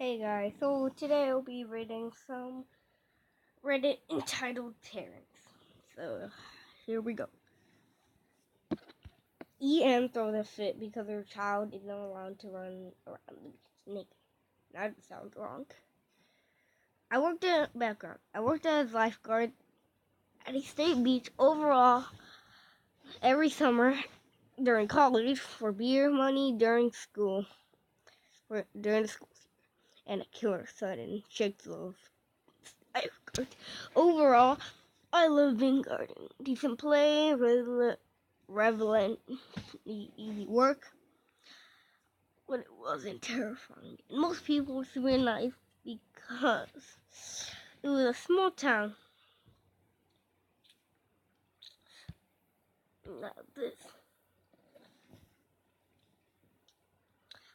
Hey guys, so today I'll be reading some Reddit entitled parents. So here we go. EM throws a fit because her child isn't allowed to run around the beach naked. That sounds wrong. I worked as lifeguard at a state beach overall every summer during college for beer money during the school year, and a killer sudden chicks love lifeguard. Overall, I love being garden. Decent play, relevant, easy work, but it wasn't terrifying. And most people were super nice because it was a small town. Not this.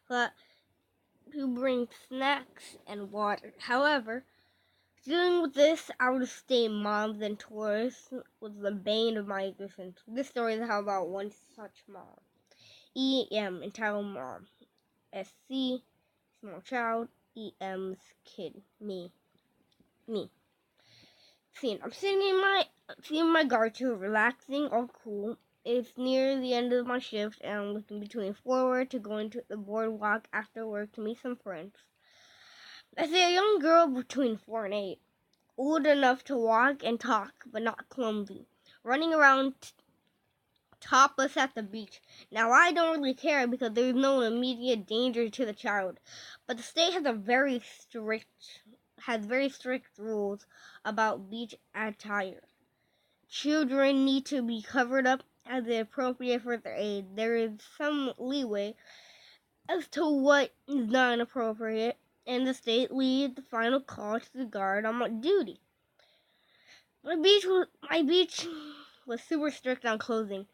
But to bring snacks and water. However, dealing with this out-of-state moms and tourists was the bane of my existence. This story is how about one such mom. EM, entitled Mom. SC, small child. EM's kid. Me. Scene. I'm sitting in my guard too, relaxing, all cool. It's near the end of my shift, and I'm looking between forward to going to the boardwalk after work to meet some friends. I see a young girl between 4 and 8, old enough to walk and talk, but not clumsy, running around topless at the beach. Now, I don't really care because there's no immediate danger to the child, but the state has very strict rules about beach attire. Children need to be covered up as appropriate for their age. There is some leeway as to what is not inappropriate, and the state leaves the final call to the guard on duty. My beach was super strict on clothing.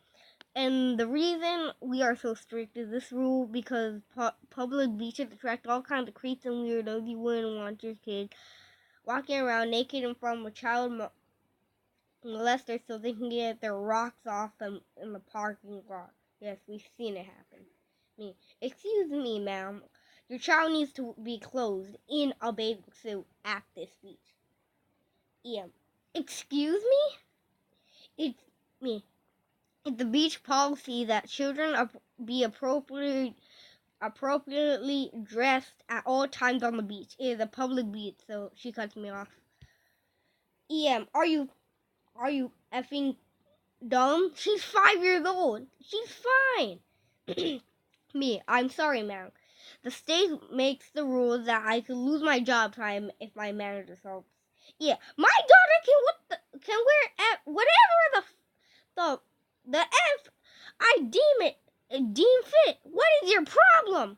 And the reason we are so strict is this rule because public beaches attract all kinds of creeps and weirdos. You wouldn't want your kid walking around naked in front of a child molester so they can get their rocks off them in the parking lot. Yes, we've seen it happen. Excuse me, ma'am. Your child needs to be clothed in a bathing suit at this beach. Excuse me? It's me. It's the beach policy that children be appropriately dressed at all times on the beach. It is a public beach, so she cuts me off. Are you effing dumb? She's 5 years old. She's fine. I'm sorry, ma'am. The state makes the rules that I could lose my job time if my manager helps. My daughter can wear whatever the F I deem fit. What is your problem?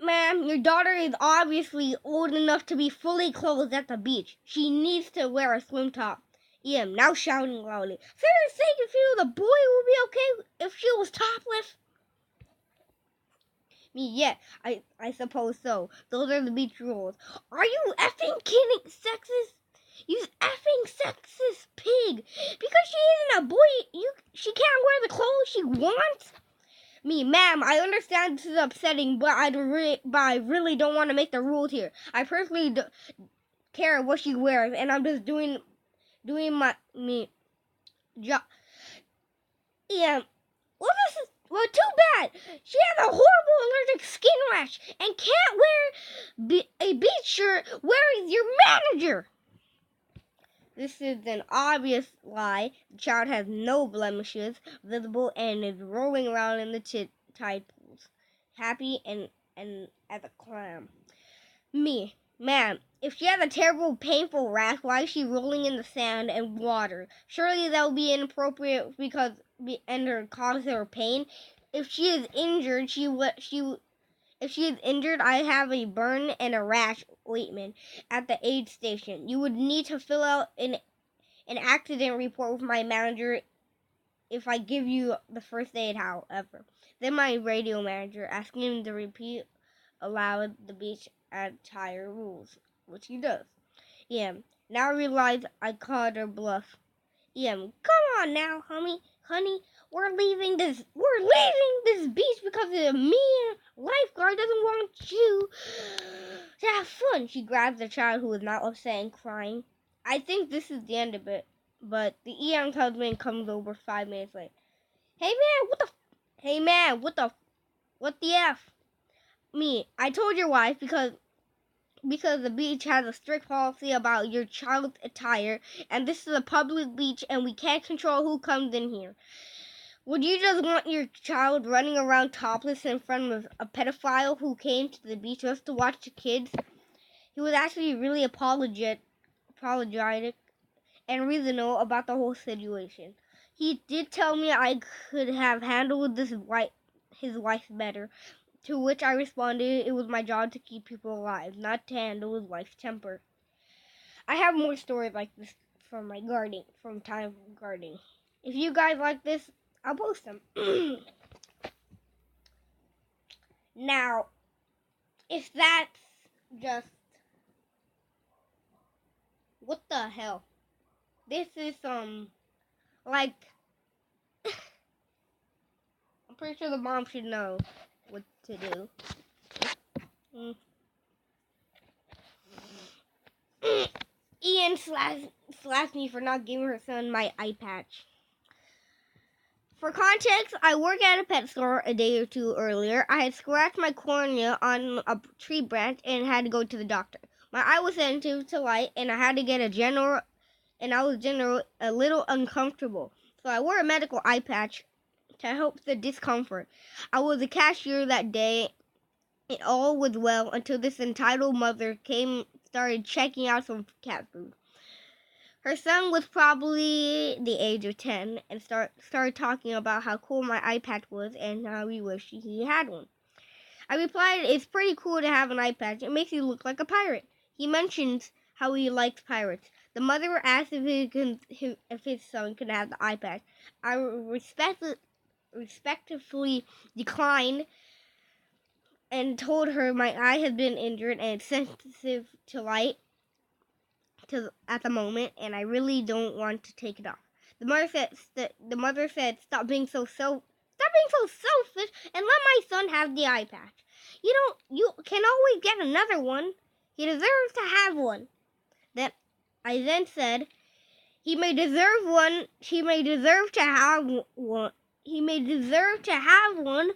Ma'am, your daughter is obviously old enough to be fully clothed at the beach. She needs to wear a swim top. Now shouting loudly. For the sake of you, the boy would be okay if she was topless. I suppose so. Those are the beach rules. Are you effing kidding, sexist? You effing sexist pig. Because she isn't a boy, she can't wear the clothes she wants? Ma'am, I understand this is upsetting, but I really don't want to make the rules here. I personally don't care what she wears, and I'm just doing my job. Well, too bad. She has a horrible allergic skin rash and can't wear a beach shirt. Where is your manager? This is an obvious lie. The child has no blemishes visible and is rolling around in the tide pools, happy and as a clam. Ma'am, if she has a terrible, painful rash, why is she rolling in the sand and water? Surely that would be inappropriate because and cause her pain. If she is injured, I have a burn and a rash ointment at the aid station. You would need to fill out an accident report with my manager if I give you the first aid, however. Then my radio manager asking him to repeat aloud the beach attire rules, which he does. Now I realize I called her bluff. Come on now, honey, we're leaving this beach because the mean lifeguard doesn't want you have fun. She grabs the child who was not upset and crying. I think this is the end of it, but the EM's husband comes over 5 minutes later. Hey man, what the F? Me, I told your wife because the beach has a strict policy about your child's attire, and this is a public beach and we can't control who comes in here. Would you just want your child running around topless in front of a pedophile who came to the beach just to watch the kids? He was actually really apologetic and reasonable about the whole situation. He did tell me I could have handled his wife better, to which I responded it was my job to keep people alive, not to handle his wife's temper. I have more stories like this from time of gardening. If you guys like this, I'll post them. Now, if that's just... what the hell? This is like... I'm pretty sure the mom should know what to do. Ian slashed me for not giving her son my eye patch. For context, I work at a pet store a day or two earlier. I had scratched my cornea on a tree branch and had to go to the doctor. My eye was sensitive to light, and I had to get I was a little uncomfortable. So I wore a medical eye patch to help the discomfort. I was a cashier that day. It all was well until this entitled mother started checking out some cat food. Her son was probably the age of 10 and started talking about how cool my eye patch was and how he wished he had one. I replied, it's pretty cool to have an eye patch. It makes you look like a pirate. He mentions how he likes pirates. The mother asked if his son could have the eye patch. I respectfully declined and told her my eye had been injured and it's sensitive to light at the moment, and I really don't want to take it off. The mother said, "Stop being so selfish and let my son have the eye patch. You can always get another one. He deserves to have one." Then I said, "He may deserve one. He may deserve to have one. He may deserve to have one,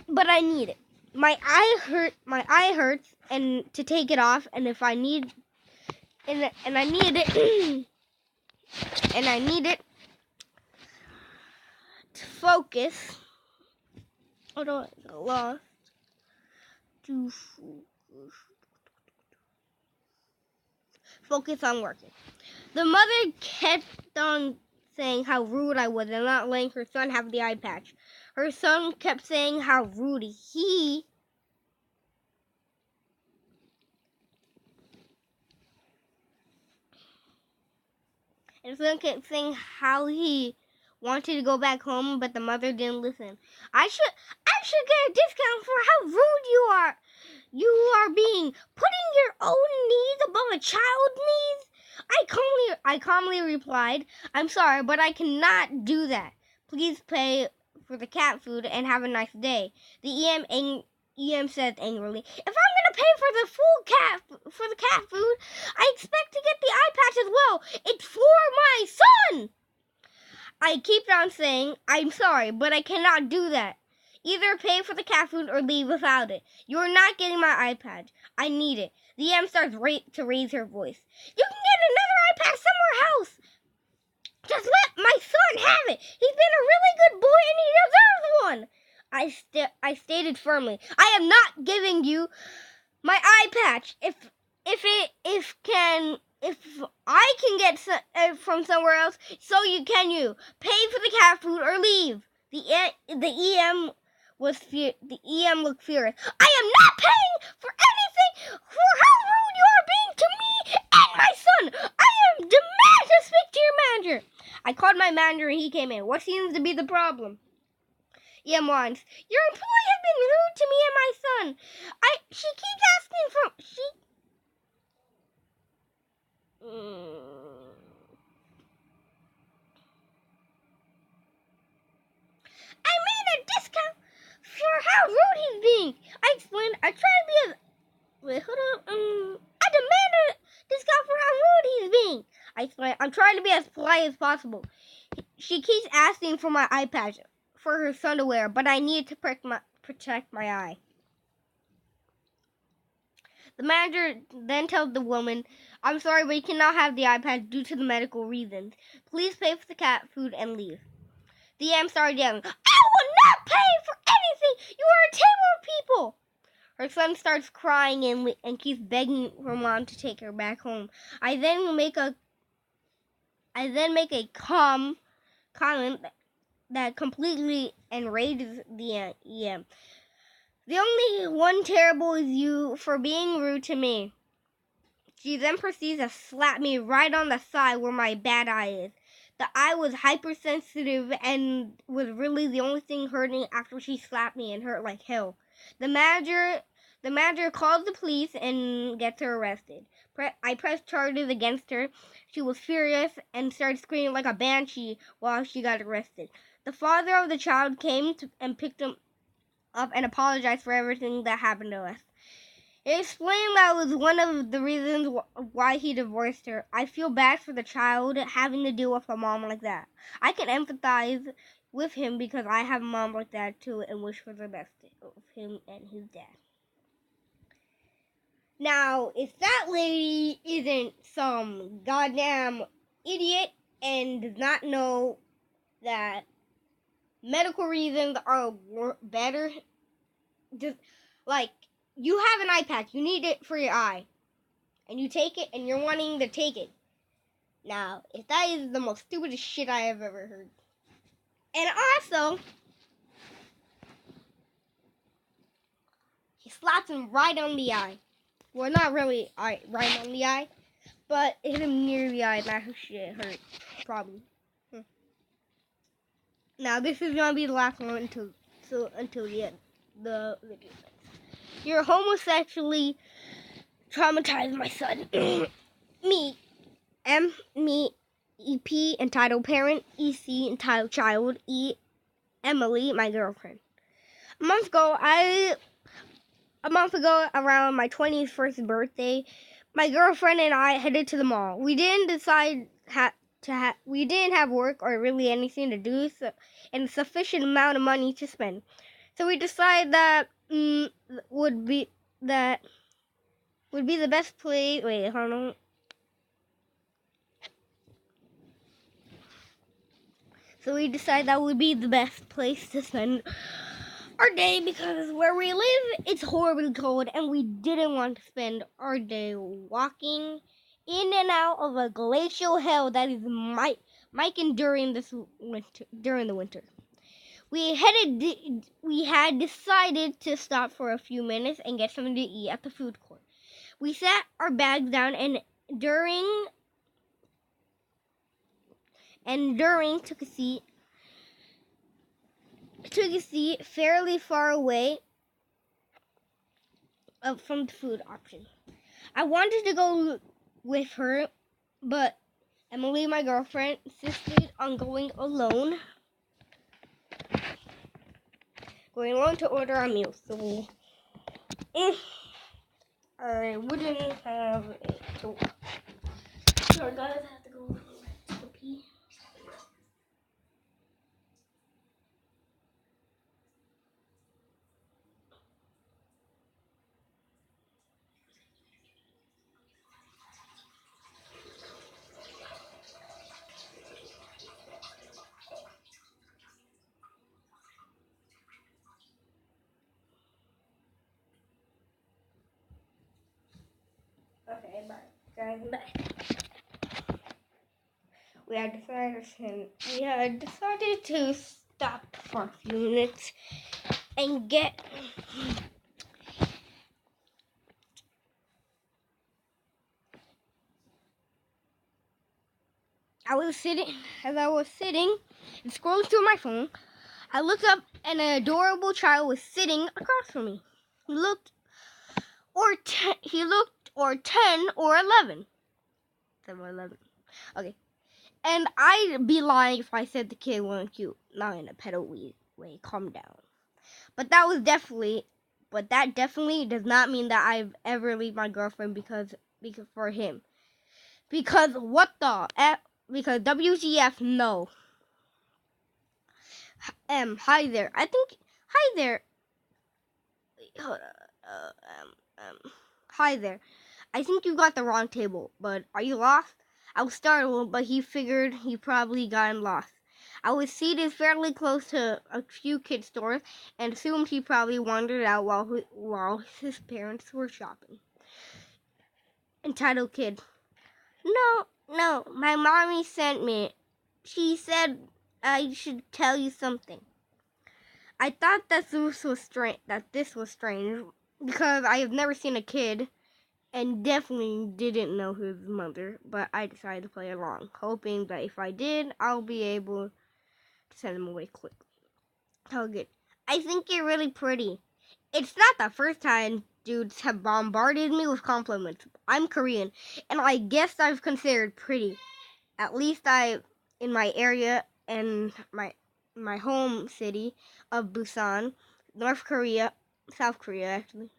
but I need it. My eye hurts, and to take it off, and if I need." And I need it, and I need it to focus. Hold on, I lost. To focus on working. The mother kept on saying how rude I was and not letting her son have the eye patch. Her son kept saying how rude he... And son kept saying how he wanted to go back home, but the mother didn't listen. I should get a discount for how rude you are. You are being putting your own needs above a child's needs. I calmly replied, "I'm sorry, but I cannot do that. Please pay for the cat food and have a nice day." The EM said angrily, "If I'm gonna pay for the cat food, I expect to get the eye patch as well. It's for my son." I keep on saying, "I'm sorry, but I cannot do that. Either pay for the cat food or leave without it. You're not getting my iPad. I need it." The EM starts to raise her voice. "You can get another iPad somewhere else. Just let my son have it. He's been a really good boy and he deserves one." I stated firmly, "I am not giving you my eye patch. If I can get from somewhere else, so you can you. Pay for the cat food or leave." The EM looked furious. "I am not paying for anything for how rude you are being to me and my son. I am demand to speak to your manager." I called my manager and he came in. "What seems to be the problem?" EM whines, "Your employee has been rude to me and my son. She keeps asking for I made a discount for how rude he's being." I explained, "I try to be as..." Wait, hold I'm trying to be as polite as possible. She keeps asking for my eye patch for her son to wear, but I need to protect my eye. The manager then tells the woman, I'm sorry, but you cannot have the eye patch due to the medical reasons. Please pay for the cat food and leave. The AM started yelling, I will not pay for anything! You are a terrible people! Her son starts crying and keeps begging her mom to take her back home. I then make a calm comment that completely enrages the EM. The only one terrible is you for being rude to me. She then proceeds to slap me right on the side where my bad eye is. The eye was hypersensitive and was really the only thing hurting after she slapped me and hurt like hell. The manager calls the police and gets her arrested. I pressed charges against her. She was furious and started screaming like a banshee while she got arrested. The father of the child came and picked him up and apologized for everything that happened to us. It explained that was one of the reasons why he divorced her. I feel bad for the child having to deal with a mom like that. I can empathize with him because I have a mom like that too and wish for the best of him and his dad. Now, if that lady isn't some goddamn idiot and does not know that medical reasons are better, just like, you have an eye patch, you need it for your eye, and you take it, and you're wanting to take it. Now, if that is the most stupidest shit I have ever heard. And also, he slaps him right on the eye. Well, not really right on the eye, but it hit him near the eye, and that shit hurt, probably. Now, this is gonna be the last one until the end. The video. You're homosexually traumatized my son. Me, EP, entitled parent, EC, entitled child, Emily, my girlfriend. A month ago, around my 21st birthday, my girlfriend and I headed to the mall. We didn't we didn't have work or really anything to do, and a sufficient amount of money to spend. So we decided that would be the best place. Wait, hold on. So we decided that would be the best place to spend our day because where we live, it's horribly cold, and we didn't want to spend our day walking in and out of a glacial hell that is Mikan during the winter. We had decided to stop for a few minutes and get something to eat at the food court. We sat our bags down and during took a seat fairly far away from the food option. I wanted to go with her, but Emily, my girlfriend, insisted on going alone to order a meal. So I wouldn't have it. So our guys have to go to pee. Okay, bye. Guys, bye. We had decided to stop for a few minutes and get as I was sitting and scrolling through my phone, I looked up and an adorable child was sitting across from me. He looked or 10 or 11. 7 or 11. Okay. And I'd be lying if I said the kid wasn't cute. Not in a pedo way. Calm down. But that definitely does not mean that I've ever leave my girlfriend because for him. Because what the because WTF, no. Hi there. Hi there. Hold on. Hi there. I think you got the wrong table, but are you lost? I was startled, but he figured he probably gotten lost. I was seated fairly close to a few kid stores and assumed he probably wandered out while his parents were shopping. Entitled kid. No, my mommy sent me. She said I should tell you something. I thought that this was strange because I have never seen a kid and definitely didn't know his mother, but I decided to play along, hoping that if I did, I'll be able to send him away quickly. How good. I think you're really pretty. It's not the first time dudes have bombarded me with compliments. I'm Korean, and I guess I've considered pretty. At least in my area and my home city of Busan, South Korea actually.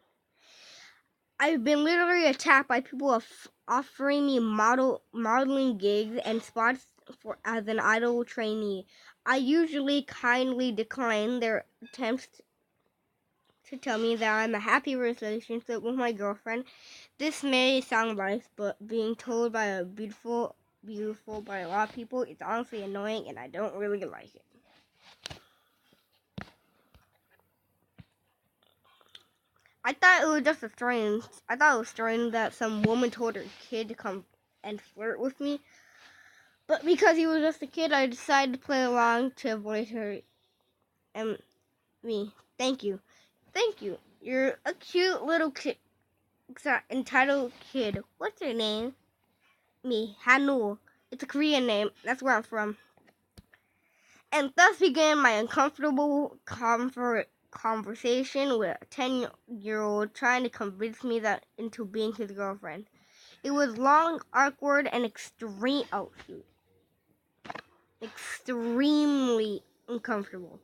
I've been literally attacked by people offering me modeling gigs and spots as an idol trainee. I usually kindly decline their attempts to tell me that I'm a happy relationship with my girlfriend. This may sound nice, but being told by a beautiful by a lot of people, it's honestly annoying, and I don't really like it. I thought it was strange that some woman told her kid to come and flirt with me. But because he was just a kid, I decided to play along to avoid her and me. Thank you. You're a cute little kid, entitled kid. What's your name? Me, Hanul. It's a Korean name. That's where I'm from. And thus began my uncomfortable conversation with a 10-year-old trying to convince me that into being his girlfriend. It was long, awkward, and extremely uncomfortable.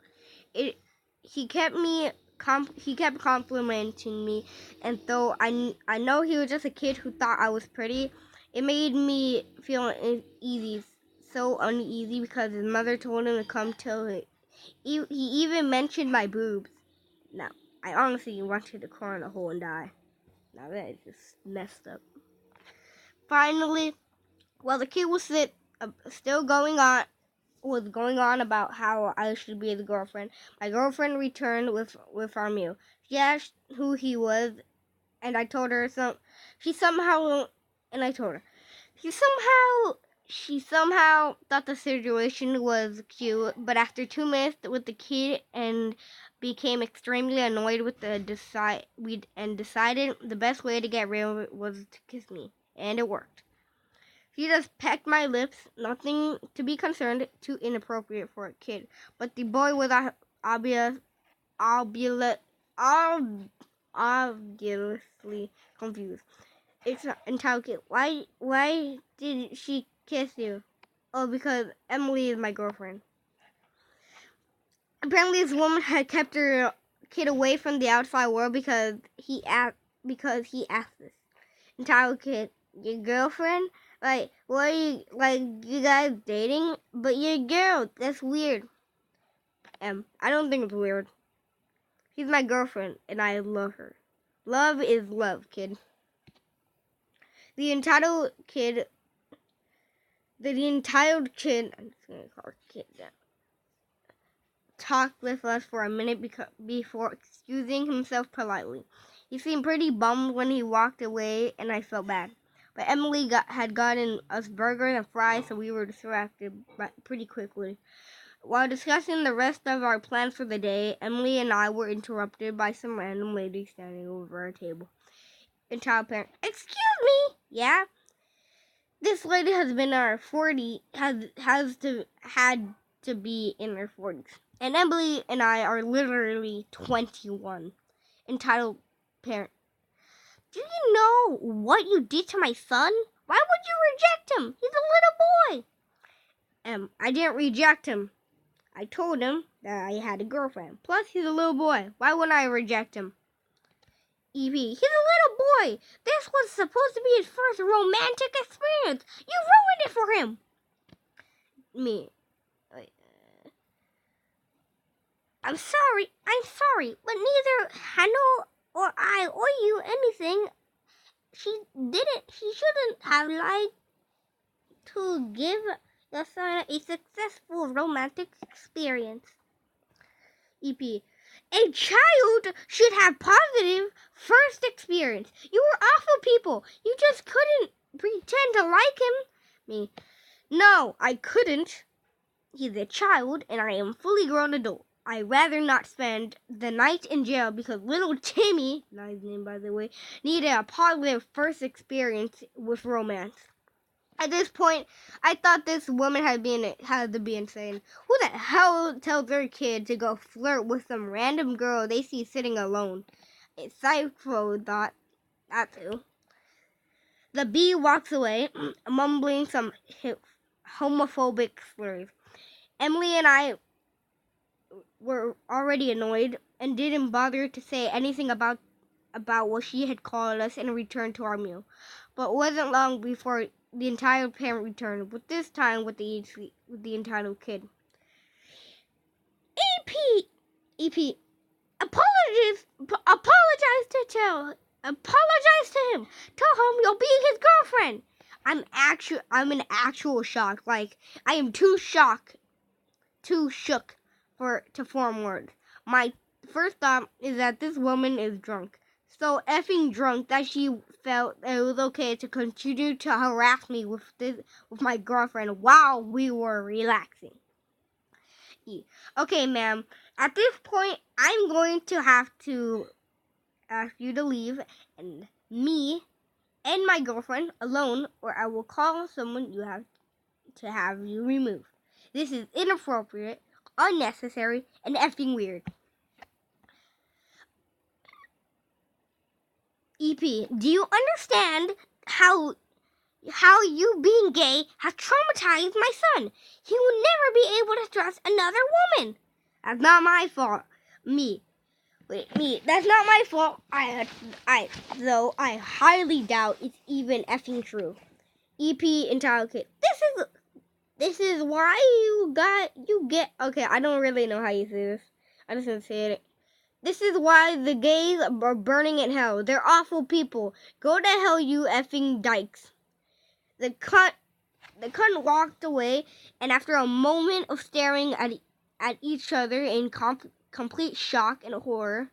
He kept complimenting me, and though I know he was just a kid who thought I was pretty, it made me feel so uneasy because his mother told him to come till he even mentioned my boobs. Now, I honestly wanted to crawl in a hole and die. Now that is just messed up. Finally, while the kid was still going on about how I should be the girlfriend, my girlfriend returned with our meal. She asked who he was, and I told her she somehow thought the situation was cute, but after 2 minutes with the kid and became extremely annoyed with decided the best way to get rid of it was to kiss me, and it worked. He just pecked my lips, nothing to be concerned, too inappropriate for a kid. But the boy was obviously confused. It's not entitled. Why did she kiss you? Oh, because Emily is my girlfriend. Apparently, this woman had kept her kid away from the outside world because he asked this. Entitled kid, your girlfriend? Like, what are you guys dating? But you're a girl. That's weird. I don't think it's weird. She's my girlfriend, and I love her. Love is love, kid. The entitled kid, I'm just gonna call her kid now, talked with us for a minute before excusing himself politely. He seemed pretty bummed when he walked away, and I felt bad. But Emily had gotten us burgers and fries, so we were distracted pretty quickly. While discussing the rest of our plans for the day, Emily and I were interrupted by some random lady standing over our table. Entitled parent, excuse me, yeah? This lady has been in her 40s, had to be in her 40s. And Emily and I are literally 21. Entitled parent, do you know what you did to my son? Why would you reject him? He's a little boy. I didn't reject him. I told him that I had a girlfriend. Plus, he's a little boy. Why would I reject him? Evie, he's a little boy. This was supposed to be his first romantic experience. You ruined it for him. me. I'm sorry, but neither Hannah or I or you anything. She shouldn't have lied to give your son a successful romantic experience. EP. A child should have positive first experience. You were awful people. You just couldn't pretend to like him. Me. No, I couldn't. He's a child and I am a fully grown adult. I'd rather not spend the night in jail because little Timmy, not his name by the way, needed a positive first experience with romance. At this point, I thought this woman had to be insane. Who the hell tells their kid to go flirt with some random girl they see sitting alone? A psycho thought that too. The bee walks away, mumbling some homophobic slurs. Emily and I were already annoyed and didn't bother to say anything about what she had called us and returned to our meal. But it wasn't long before the entitled parent returned, but this time with the entitled kid. EP, apologize to him. Tell him you'll be his girlfriend. I'm in actual shock. Like, I am too shook to form words. My first thought is that this woman is drunk. So effing drunk that she felt it was okay to continue to harass me with my girlfriend while we were relaxing. Okay, ma'am. At this point, I'm going to have to ask you to leave and me and my girlfriend alone, or I will call someone you have to have you removed. This is inappropriate, unnecessary, and effing weird. EP, do you understand how you being gay has traumatized my son? He will never be able to trust another woman. That's not my fault. That's not my fault. Though I highly doubt it's even effing true. EP entitled kid. This is why you get. Okay, I don't really know how you say this. I just want to say it. This is why the gays are burning in hell. They're awful people. Go to hell, you effing dykes. The cunt walked away, and after a moment of staring at each other in complete shock and horror,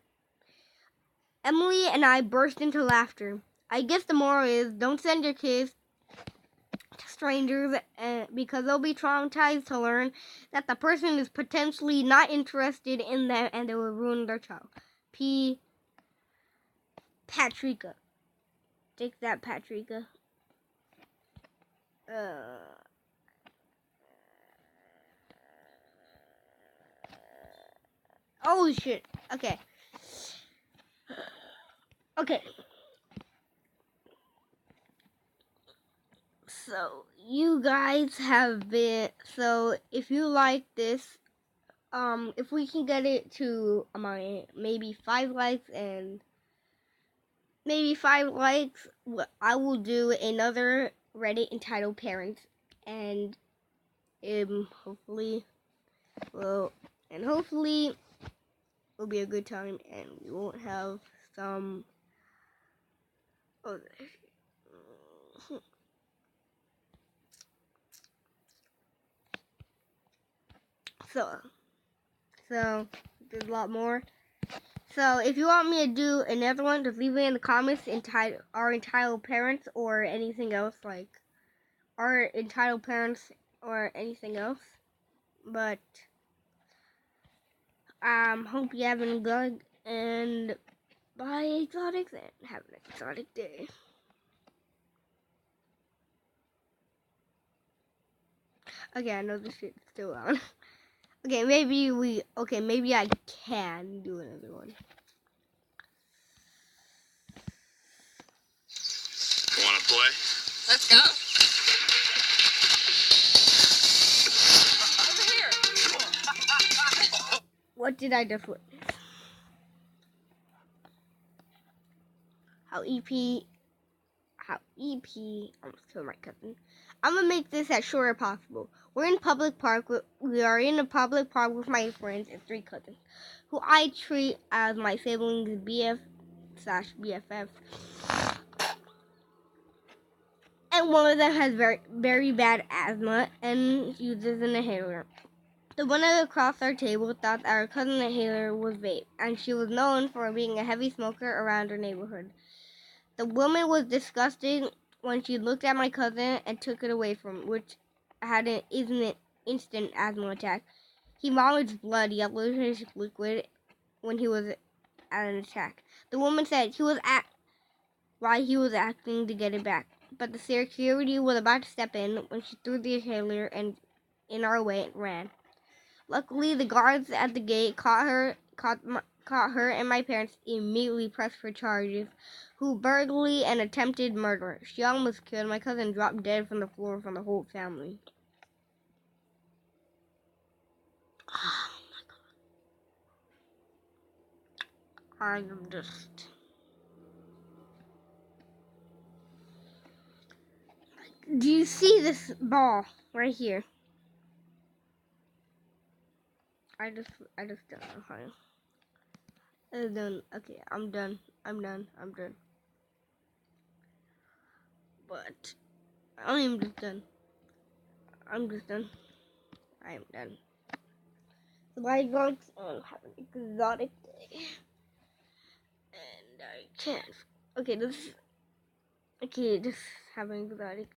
Emily and I burst into laughter. I guess the moral is, don't send your kids to strangers because they'll be traumatized to learn that the person is potentially not interested in them and they will ruin their child. P. Patrika. Take that, Patrika. Oh shit. Okay. So you guys have been. So if you like this, if we can get it to maybe 5 likes and I will do another Reddit entitled Parents, and hopefully it'll be a good time, and we won't have some. So there's a lot more. So if you want me to do another one, just leave it in the comments. Entitled parents or anything else, like our entitled parents or anything else. But hope you having good, and bye exotics, and have an exotic day. Okay, I know this shit's still on. Okay, maybe I can do another one. Want to play? Let's go. Over here. What did I just witness? How how EP almost killed my cousin. I'm gonna make this as short as possible. We are in a public park with my friends and 3 cousins, who I treat as my siblings BF/BFF. And one of them has very, very bad asthma and uses an inhaler. The one across our table thought that our cousin's inhaler was vape, and she was known for being a heavy smoker around her neighborhood. The woman was disgusted when she looked at my cousin and took it away from him, which had an instant asthma attack. He vomited blood, yellowish liquid, when he was at an attack. The woman said why he was acting to get it back, but the security was about to step in when she threw the inhaler in our way and ran. Luckily, the guards at the gate caught her and my parents immediately pressed for charges, burglary and attempted murder. She almost killed my cousin, dropped dead from the floor from the whole family. Oh my god. I am just... Do you see this ball right here? I just don't know how. I'm done. Okay, I'm done. But I am just done. I am done. So I going to have an exotic day. And I can't. Okay, just have an exotic